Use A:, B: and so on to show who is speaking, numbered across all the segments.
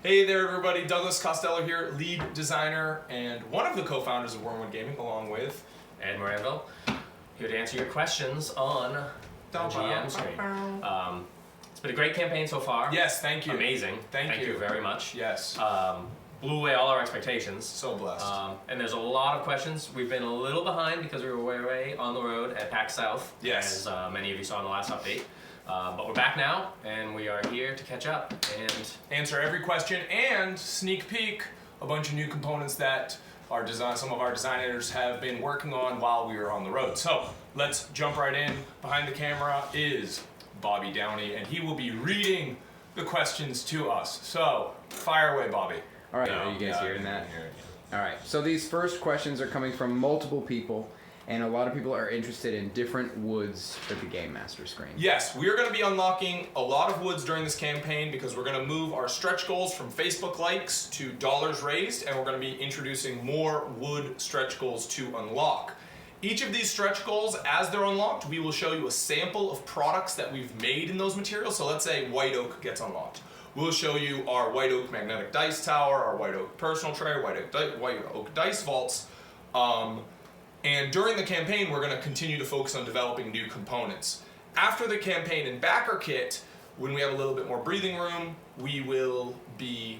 A: Hey there everybody, Douglas Costello here, lead designer and one of the co-founders of Wyrmwood Gaming, along with
B: Ed Moranville, here to answer your questions on the GM screen. It's been a great campaign so far.
A: Yes, thank you.
B: Amazing. Thank you very much.
A: Yes.
B: Blew away all our expectations.
A: So blessed.
B: And there's a lot of questions. We've been a little behind because we were way away on the road at PAX South,
A: yes,
B: as many of you saw in the last update. But we're back now, and we are here to catch up and
A: answer every question and sneak peek a bunch of new components that some of our designers have been working on while we were on the road. So let's jump right in. Behind the camera is Bobby Downey, and he will be reading the questions to us. So fire away, Bobby.
C: All right, are you guys hearing that? All right, so these first questions are coming from multiple people, and a lot of people are interested in different woods for the Game Master screen.
A: Yes, we're going to be unlocking a lot of woods during this campaign because we're going to move our stretch goals from Facebook likes to dollars raised, and we're going to be introducing more wood stretch goals to unlock. Each of these stretch goals, as they're unlocked, we will show you a sample of products that we've made in those materials. So let's say white oak gets unlocked. We'll show you our white oak magnetic dice tower, our white oak personal tray, white oak dice vaults. And during the campaign, we're going to continue to focus on developing new components. After the campaign in backer kit, when we have a little bit more breathing room, we will be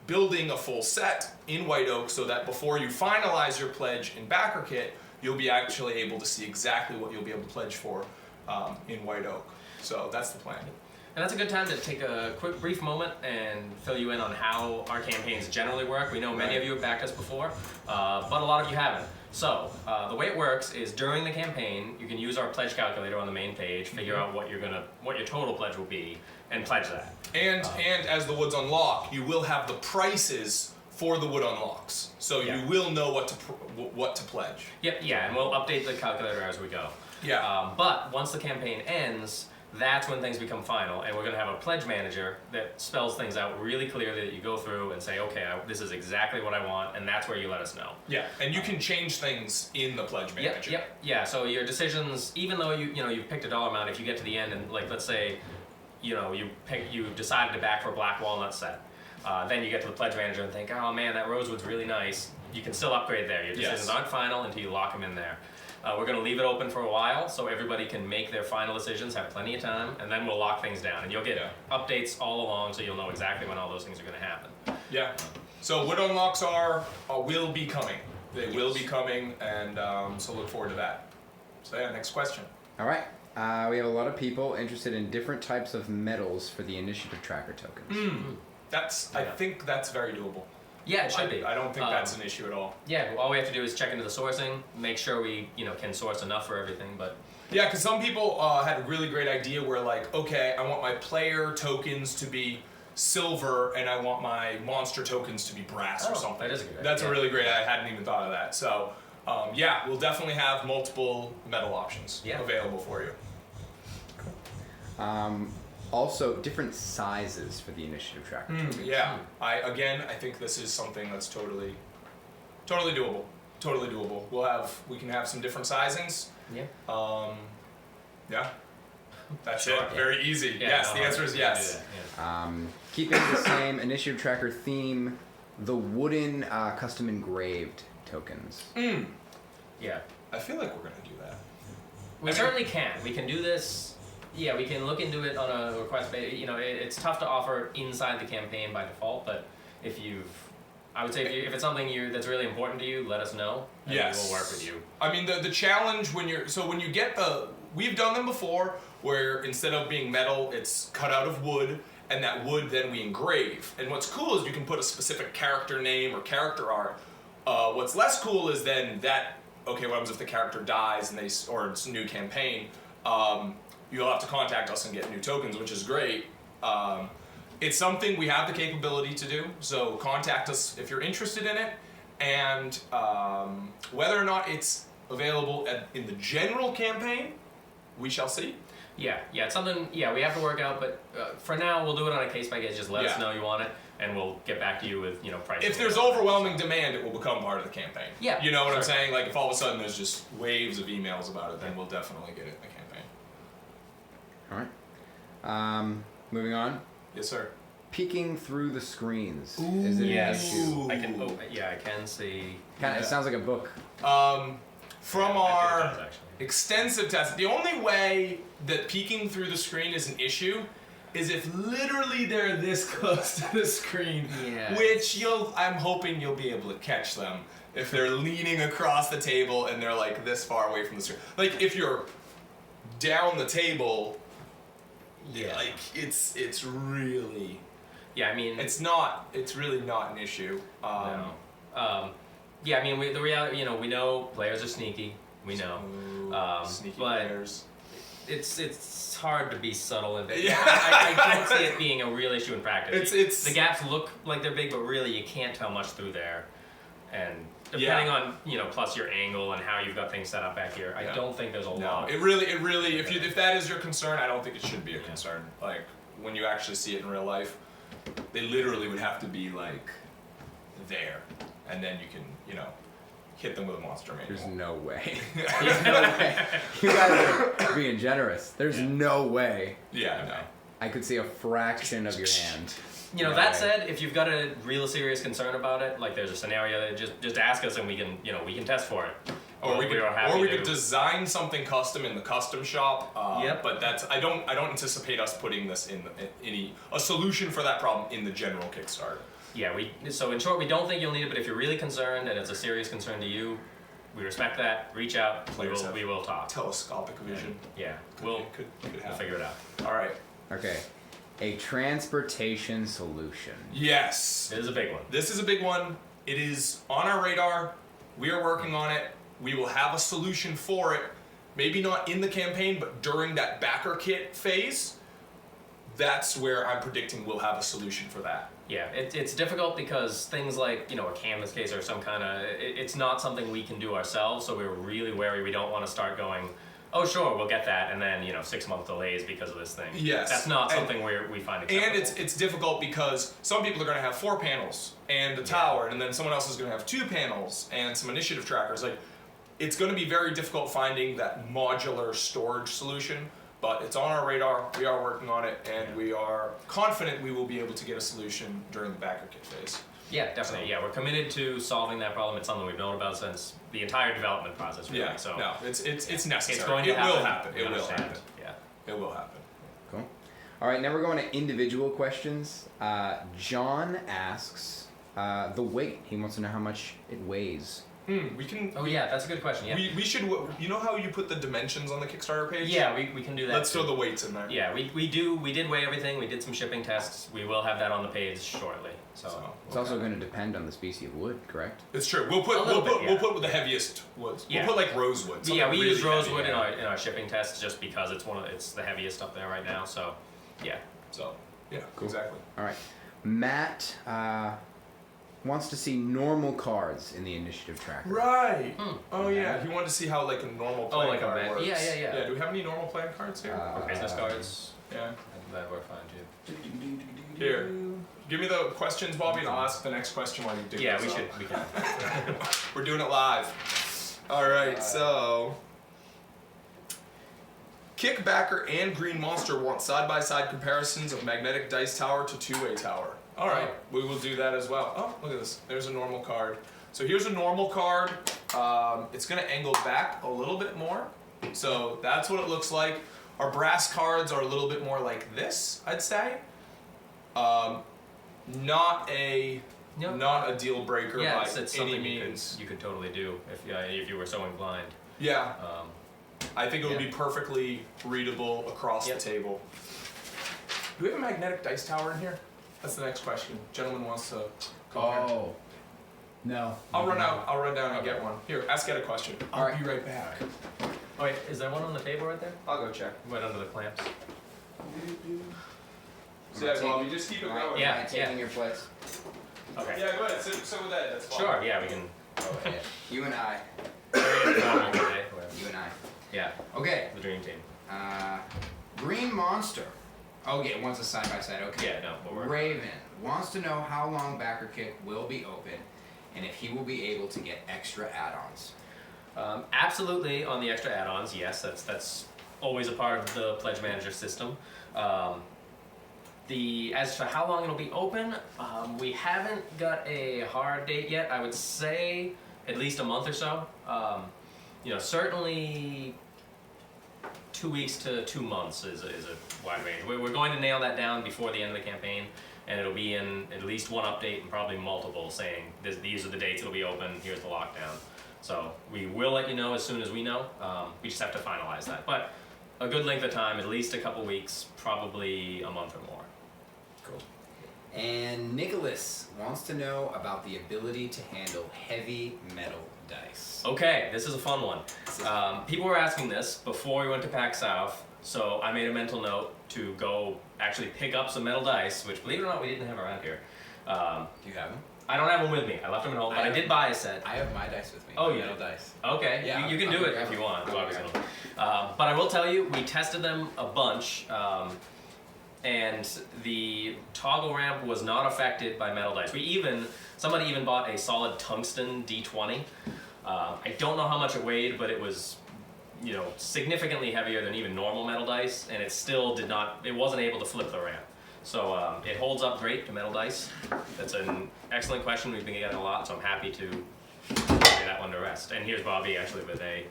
A: building a full set in white oak so that before you finalize your pledge in backer kit, you'll be actually able to see exactly what you'll be able to pledge for in white oak. So that's the plan.
B: And that's a good time to take a quick, brief moment and fill you in on how our campaigns generally work. We know many of you have backed us before, but a lot of you haven't. So, the way it works is during the campaign, you can use our pledge calculator on the main page, figure out what your total pledge will be, and pledge that.
A: And as the woods unlock, you will have the prices for the wood unlocks, so you will know what to pledge.
B: Yep, and we'll update the calculator as we go.
A: Yeah.
B: But once the campaign ends, that's when things become final, and we're going to have a pledge manager that spells things out really clearly that you go through and say, okay, this is exactly what I want, and that's where you let us know. Yeah,
A: and you can change things in the pledge manager.
B: Yeah. So your decisions, even though you've picked a dollar amount, if you get to the end and let's say, you decided to back for a black walnut set, then you get to the pledge manager and think, oh man, that rosewood's really nice. You can still upgrade there. Your decisions aren't final until you lock them in there. We're going to leave it open for a while so everybody can make their final decisions, have plenty of time, and then we'll lock things down. And you'll get updates all along so you'll know exactly when all those things are going to happen.
A: Yeah. So wood unlocks will be coming. They will be coming, and so look forward to that. So next question.
C: All right. We have a lot of people interested in different types of metals for the initiative tracker tokens.
A: I think that's very doable.
B: Yeah, it should be.
A: I don't think that's an issue at all.
B: Yeah, all we have to do is check into the sourcing, make sure we can source enough for everything. But
A: yeah, because some people had a really great idea where okay, I want my player tokens to be silver and I want my monster tokens to be brass or something.
B: That is a good idea.
A: That's a really great. I hadn't even thought of that. So we'll definitely have multiple metal options available for you.
C: Also, different sizes for the initiative tracker.
A: I think this is something that's totally doable. Totally doable. We can have some different sizings. That's it. Very easy. Yes, the answer is yes.
C: Keeping the same initiative tracker theme, the wooden custom engraved tokens.
B: Yeah.
A: I feel like we're gonna do that.
B: We certainly can. We can do this. Yeah, we can look into it on a request basis. It's tough to offer inside the campaign by default, but if if it's something that's really important to you, let us know, and we'll work with you.
A: I mean, the challenge when you get we've done them before, where instead of being metal, it's cut out of wood, and that wood then we engrave. And what's cool is you can put a specific character name or character art. What's less cool is then what happens if the character dies or it's a new campaign? You'll have to contact us and get new tokens, which is great. It's something we have the capability to do, so contact us if you're interested in it. And whether or not it's available in the general campaign, we shall see.
B: Yeah, it's something we have to work out, but for now we'll do it on a case by case. Just let us know you want it, and we'll get back to you with pricing.
A: If there's overwhelming demand, it will become part of the campaign.
B: Yeah,
A: you know what I'm saying? Like if all of a sudden there's just waves of emails about it, then we'll definitely get it in the campaign.
C: All right. Moving on.
A: Yes, sir.
C: peeking through the screens. Is it an issue?
B: I can. I can see.
C: It sounds like a book.
A: From our extensive tests, the only way that peeking through the screen is an issue is if literally they're this close to the screen, which I'm hoping you'll be able to catch them if they're leaning across the table and they're like this far away from the screen. Like if you're down the table, like it's really.
B: Yeah, I mean,
A: it's really not an issue.
B: No. Yeah, I mean, the reality, we know players are sneaky. We know.
A: Sneaky
B: but
A: players.
B: It's hard to be subtle and
A: Yeah.
B: I don't see it being a real issue in practice.
A: It's
B: the gaps look like they're big, but really you can't tell much through there. And depending on plus your angle and how you've got things set up back here, I don't think there's a lot.
A: It really if that is your concern, I don't think it should be a concern. Like when you actually see it in real life, they literally would have to be like there, and then you can hit them with a monster manual.
C: There's no way. There's no way. You guys are being generous. There's no way.
A: Yeah, no.
C: I could see a fraction of your hand.
B: That said, if you've got a real serious concern about it, like there's a scenario that just ask us and we can test for it.
A: Or we could design something custom in the custom shop. But I don't anticipate us putting this in a solution for that problem in the general Kickstarter.
B: Yeah, so in short, we don't think you'll need it, but if you're really concerned and it's a serious concern to you, we respect that. Reach out. We will talk.
A: Telescopic vision.
B: Yeah, we'll figure it out.
A: All right.
C: Okay. A transportation solution.
A: Yes.
B: It is a big one.
A: This is a big one. It is on our radar. We are working on it. We will have a solution for it. Maybe not in the campaign, but during that backer kit phase, that's where I'm predicting we'll have a solution for that.
B: Yeah, it's difficult because things like, a canvas case or some kind of, it's not something we can do ourselves, so we're really wary. We don't want to start going, oh sure, we'll get that, and then 6-month delays because of this thing.
A: Yes.
B: That's not something we find acceptable.
A: And it's difficult because some people are going to have 4 panels and a tower, and then someone else is going to have 2 panels and some initiative trackers. Like, it's going to be very difficult finding that modular storage solution. But it's on our radar, we are working on it, and we are confident we will be able to get a solution during the backer kit phase.
B: Yeah, definitely. Yeah, we're committed to solving that problem. It's something we've known about since the entire development process. Really.
A: Yeah,
B: so
A: no, it's necessary.
B: It's going to happen.
A: Will happen. It will happen.
B: Yeah.
A: It will happen.
C: Cool. All right, now we're going to individual questions. John asks the weight. He wants to know how much it weighs.
A: We can.
B: Oh yeah, that's a good question. Yeah.
A: We should. You know how you put the dimensions on the Kickstarter page?
B: Yeah, we can do that.
A: Let's throw the weights in there.
B: Yeah, we did weigh everything. We did some shipping tests. We will have that on the page shortly. So
C: it's also going to depend on the species of wood, correct?
A: It's true. We'll put with the heaviest woods.
B: Yeah.
A: We'll put like rosewood.
B: Yeah, we
A: really
B: use rosewood
A: heavy,
B: in our shipping tests just because it's the heaviest up there right now. So yeah.
A: So yeah,
C: cool.
A: Exactly.
C: All right, Matt wants to see normal cards in the initiative tracker.
A: Right. Oh yeah. He wanted to see how like a normal playing card works.
B: Yeah.
A: Yeah. Do we have any normal playing cards here?
B: Business cards.
A: Yeah.
B: That work fine too.
A: Here. Give me the questions, Bobby, and I'll ask the next question while you dig
B: Yeah,
A: this
B: we
A: up.
B: should. We can.
A: We're doing it live. All right. So. Kickbacker and Green Monster want side-by-side comparisons of Magnetic Dice Tower to Two-Way Tower. All right, we will do that as well. Oh, look at this. There's a normal card. So here's a normal card. It's going to angle back a little bit more. So that's what it looks like. Our brass cards are a little bit more like this, I'd say. Not a deal breaker by
B: it's
A: any
B: something
A: means.
B: you could totally do if you were so inclined.
A: Yeah. I think it would be perfectly readable across the table. Do we have a Magnetic Dice Tower in here? That's the next question. Gentleman wants to come here.
C: Oh. No.
A: I'll run down and get one. Here, ask Ed a question. I'll be right back.
B: Oh wait, is there one on the table right there?
A: I'll go check.
B: Right under the clamps.
A: So yeah, Bobby, just keep it going.
B: Yeah,
C: taking your place.
B: Okay.
A: Yeah, go ahead. So with Ed, that's fine.
B: Sure. Yeah, we can.
C: Okay. You and I. You and I.
B: Yeah.
C: Okay.
B: The dream team.
C: Green Monster. Okay, wants a side-by-side. Okay.
B: Yeah, no, but we're...
C: Raven wants to know how long Backer Kick will be open and if he will be able to get extra add-ons.
B: Absolutely on the extra add-ons, yes. That's always a part of the Pledge Manager system. As for how long it'll be open, we haven't got a hard date yet. I would say at least a month or so. Certainly 2 weeks to 2 months is a wide range. We're going to nail that down before the end of the campaign, and it'll be in at least one update and probably multiple saying these are the dates it'll be open, here's the lockdown. So we will let you know as soon as we know. We just have to finalize that. But a good length of time, at least a couple weeks, probably a month or more.
C: Cool. And Nicholas wants to know about the ability to handle heavy metal dice.
B: Okay, this is a fun one. People were asking this before we went to PAX South, so I made a mental note to go actually pick up some metal dice, which, believe it or not, we didn't have around here.
C: Do you have them?
B: I don't have them with me. I left them at home, but I did buy a set.
C: I have my dice with me.
B: Oh,
C: metal dice.
B: Okay,
C: Yeah,
B: you can do it if you want. But I will tell you, we tested them a bunch, and the toggle ramp was not affected by metal dice. Somebody even bought a solid tungsten D20. I don't know how much it weighed, but it was, significantly heavier than even normal metal dice, and it still it wasn't able to flip the ramp. So it holds up great to metal dice. That's an excellent question. We've been getting a lot, so I'm happy to lay that one to rest. And here's Bobby actually with a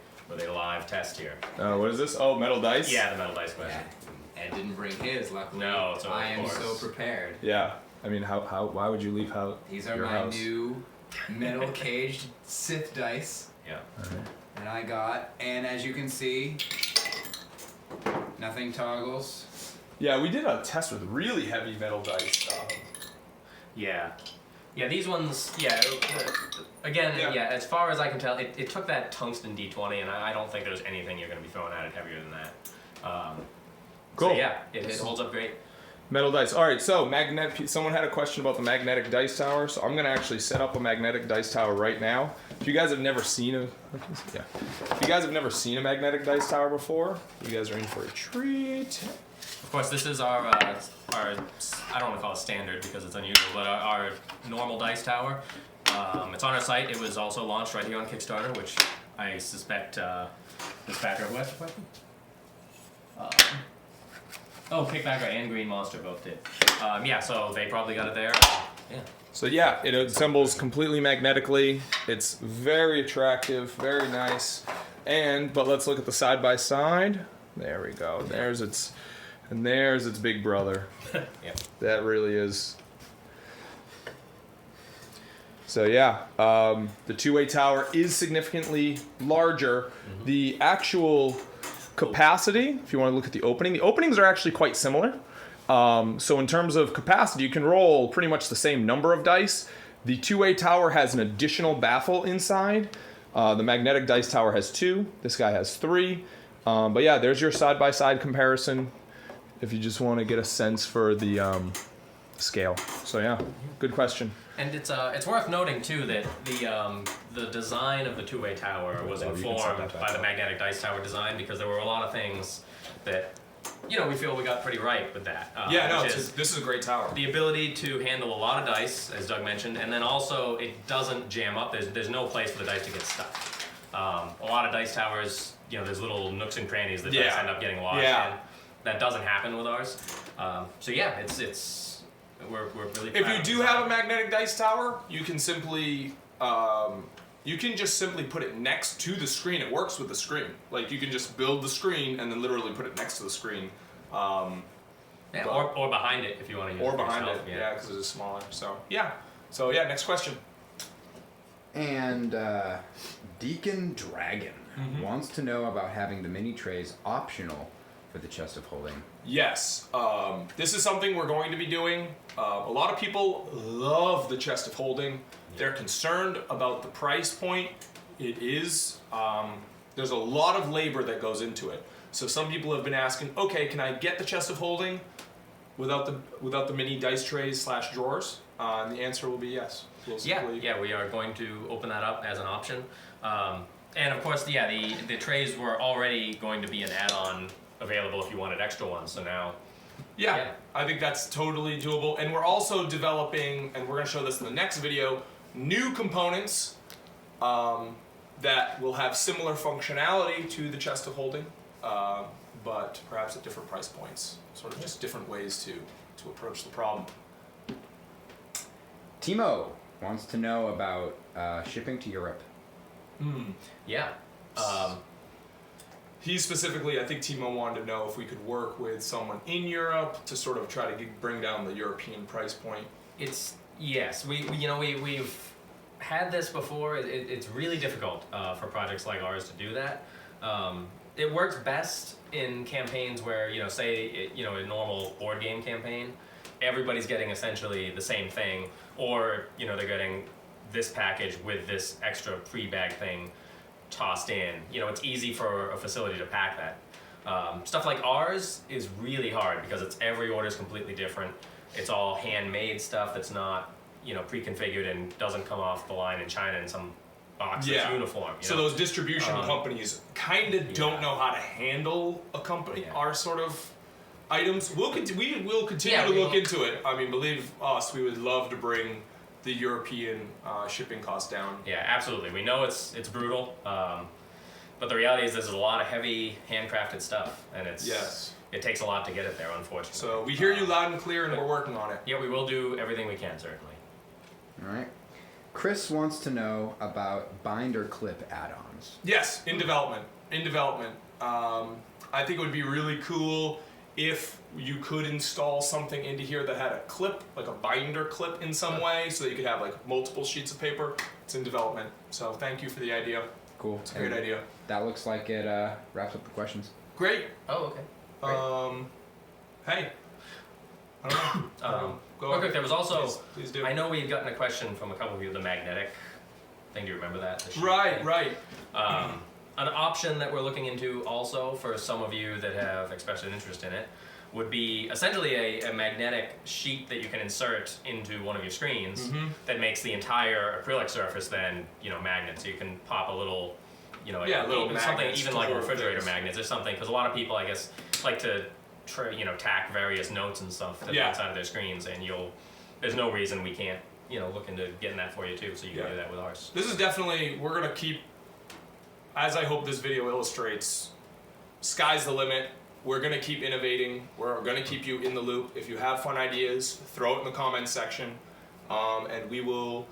B: live test here.
A: What is this? Oh, metal dice?
B: Yeah, the metal dice question.
C: Yeah. Ed didn't bring his, luckily.
B: No, so
C: I am so prepared.
A: Yeah. I mean, why would you leave
C: These are
A: your
C: my
A: house?
C: new metal caged Sith dice.
B: Yeah.
C: And I got, and as you can see, nothing toggles.
A: Yeah, we did a test with really heavy metal dice.
B: Yeah, these ones, as far as I can tell, it took that tungsten D20, and I don't think there's anything you're going to be throwing at it heavier than that.
A: Cool.
B: So yeah, it holds up great.
A: Metal dice. All right, so someone had a question about the magnetic dice tower, so I'm going to actually set up a magnetic dice tower right now. If you guys have never seen a magnetic dice tower before, you guys are in for a treat.
B: Of course, this is our I don't want to call it standard because it's unusual, but our normal dice tower. It's on our site. It was also launched right here on Kickstarter, which I suspect this backer. What's the question? Kickbacker and Green Monster both did. So they probably got it there. Yeah.
A: So yeah, it assembles completely magnetically. It's very attractive, very nice. But let's look at the side by side. There we go. There's its big brother.
B: Yeah.
A: That really is. So yeah, the two-way tower is significantly larger. Mm-hmm. The actual capacity, if you want to look at the openings are actually quite similar. So in terms of capacity, you can roll pretty much the same number of dice. The two-way tower has an additional baffle inside. The magnetic dice tower has 2. This guy has 3. But yeah, there's your side-by-side comparison if you just want to get a sense for the scale. So yeah, good question.
B: And it's worth noting too that the design of the two-way tower was informed by the magnetic dice tower design, because there were a lot of things that we feel we got pretty right with that.
A: This is a great tower.
B: The ability to handle a lot of dice, as Doug mentioned, and then also it doesn't jam up. There's no place for the dice to get stuck. A lot of dice towers, there's little nooks and crannies that dice end up getting lost in. That doesn't happen with ours. We're really proud.
A: If you do have a magnetic dice tower, you can simply just simply put it next to the screen. It works with the screen. Like, you can just build the screen and then literally put it next to the screen.
B: Or behind it if you want to use it.
A: Or behind it, because it's smaller. So yeah, next question.
C: And Deacon Dragon wants to know about having the mini trays optional for the chest of holding.
A: Yes, this is something we're going to be doing. A lot of people love the chest of holding. They're concerned about the price point. It is, there's a lot of labor that goes into it. So some people have been asking, okay, can I get the chest of holding without the mini dice trays / drawers? And the answer will be yes.
B: We are going to open that up as an option. And of course, the trays were already going to be an add-on available if you wanted extra ones, so now...
A: Yeah, I think that's totally doable. And we're also developing, and we're going to show this in the next video, new components that will have similar functionality to the chest of holding, but perhaps at different price points. Sort of just different ways to to approach the problem.
C: Timo wants to know about shipping to Europe.
B: Yeah.
A: He specifically, I think Timo wanted to know if we could work with someone in Europe to sort of try to bring down the European price point.
B: Yes, we've had this before. It's really difficult for projects like ours to do that. It works best in campaigns where, say, a normal board game campaign, everybody's getting essentially the same thing, or, they're getting this package with this extra pre-bag thing tossed in. It's easy for a facility to pack that. Stuff like ours is really hard because every order is completely different. It's all handmade stuff that's not, pre-configured and doesn't come off the line in China in some box that's uniform.
A: So those distribution companies kind of don't know how to handle our sort of items. We will continue to look into it. I mean, believe us, we would love to bring the European shipping costs down.
B: Yeah, absolutely. We know it's brutal, but the reality is there's a lot of heavy handcrafted stuff, and it takes a lot to get it there, unfortunately.
A: So we hear you loud and clear, and we're working on it.
B: Yeah, we will do everything we can, certainly.
C: All right. Chris wants to know about binder clip add-ons.
A: Yes, in development. I think it would be really cool if you could install something into here that had a clip, like a binder clip in some way, so that you could have like multiple sheets of paper. It's in development. So thank you for the idea.
C: Cool.
A: It's a great idea.
C: That looks like it wraps up the questions.
A: Great.
B: Oh, okay.
A: Hey. I don't know. Go
B: real quick, there was also,
A: please do.
B: I know we had gotten a question from a couple of you, the magnetic thing. Do you remember that?
A: Right.
B: An option that we're looking into also for some of you that have expressed an interest in it would be essentially a magnetic sheet that you can insert into one of your screens that makes the entire acrylic surface then, magnet. So you can pop a little,
A: little
B: something even like
A: store
B: refrigerator
A: things.
B: magnets or something, because a lot of people, I guess, like to tack various notes and stuff to the inside of their screens, and there's no reason we can't, look into getting that for you too, so you can do that with ours.
A: This is definitely, we're gonna keep, as I hope this video illustrates, sky's the limit. We're gonna keep innovating. We're gonna keep you in the loop. If you have fun ideas, throw it in the comments section, and we will.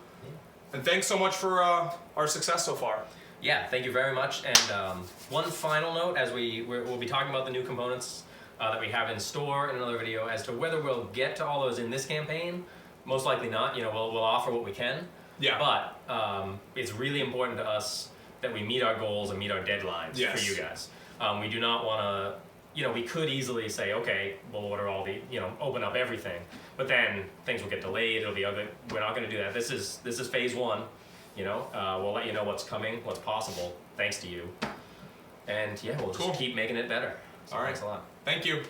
A: And thanks so much for our success so far.
B: Yeah, thank you very much. And one final note, as we'll be talking about the new components that we have in store in another video, as to whether we'll get to all those in this campaign. Most likely not. We'll offer what we can.
A: Yeah.
B: But it's really important to us that we meet our goals and meet our deadlines for you guys. We do not want to, we could easily say, okay, we'll order all the, open up everything, but then things will get delayed. It'll be ugly. We're not going to do that. This is phase one. We'll let you know what's coming, what's possible, thanks to you. And we'll just keep making it better. So
A: all right.
B: Thanks a lot.
A: Thank you.